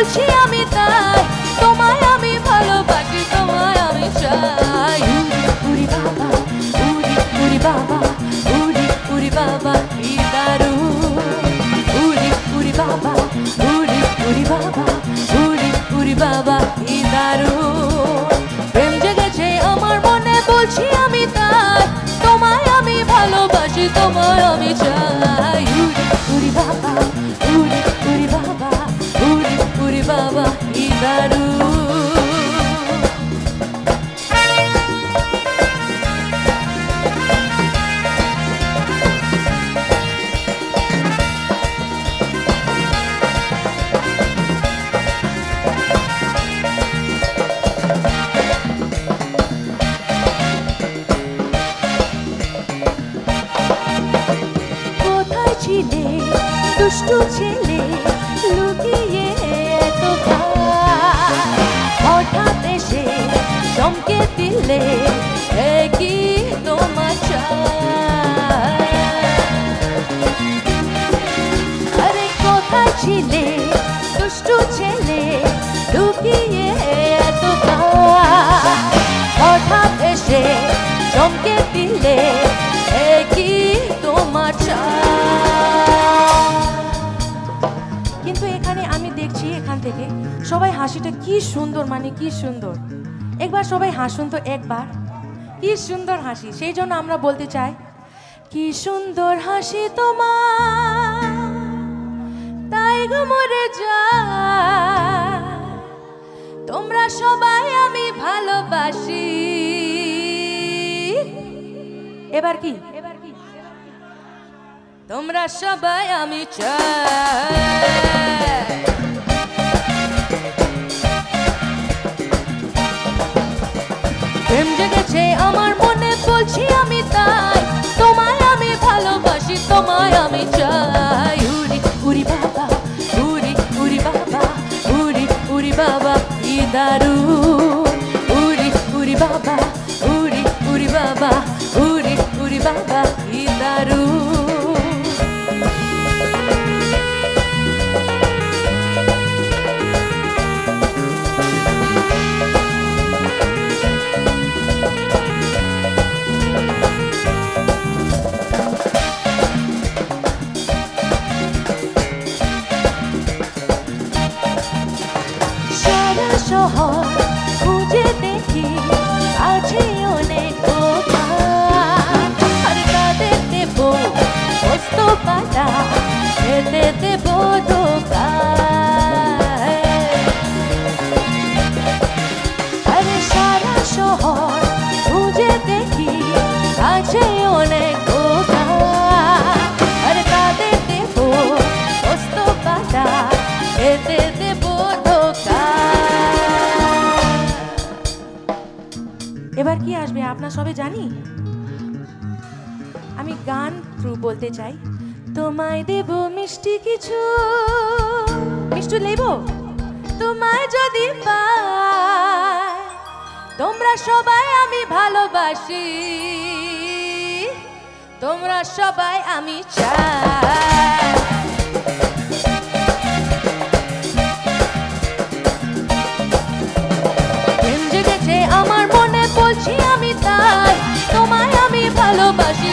বলছি আমি তাই, তোমায় আমি ভালোবাসি, তোমায় আমি চাই। উরি বাবা, উরি বাবা, উরি বাবা কি দারুণ। উরি বাবা, উরি বাবা, উরি বাবা কি দারুণ। প্রেম জেগেছে আমার মনে, বলছি আমি তাই, তোমায় আমি ভালোবাসি, তোমায় আমি চাই। উরি বাবা, উরি বাবা, উরি বাবা কি দারুণ। দুষ্টু ছেলে লুকিয়ে এত হঠাৎ এসে চমকে দিলে, কি তোমার চাই? আরে কোথায় ছিলে দুষ্টু ছেলে লুকিয়ে এত হঠাৎ এসে চমকে দিলে, কি তোমার চাই? কিন্তু এখানে আমি দেখছি এখান থেকে সবাই হাসিটা কি সুন্দর, মানে কি সুন্দর। একবার সবাই হাসুন তো, একবার। কি সুন্দর হাসি, সেই জন্য আমরা বলতে চাই, কি সুন্দর হাসি তোমার, তাই গো মরে যায়। তোমরা সবাই আমি ভালোবাসি। এবার কি? তোমরা সবাই আমি চাই। প্রেম জেগেছে আমার মনে, বলছি আমি তাই, তোমায় আমি ভালোবাসি, তোমায় আমি চাই। উরি বাবা, উরি বাবা, উরি বাবা কি দারুণ। উরি বাবা, উরি বাবা, উরি বাবা কি দারুণ। শহর খুঁজে দেখি আছে অনেক দোকান, আর তাদের দেব পোস্ত পাতা, খেতে দেব দোকান। আরে সারা শহর খুঁজে দেখি আছে অনেক দোকান, আর তাদের দেব পোস্ত পাতা, খেতে দেব দোকান। এবার কি আসবে আপনার সবে জানি। আমি গান থ্রু বলতে চাই, তোমায় দেব মিষ্টি কিছু, মিষ্টি নেব তোমায় যদি পাই। তোমরা সবাই আমি ভালোবাসি, তোমরা সবাই আমি চাই। প্রেম জেগেছে আমার মনে, বলছি আমি তাই, তোমায় আমি ভালোবাসি।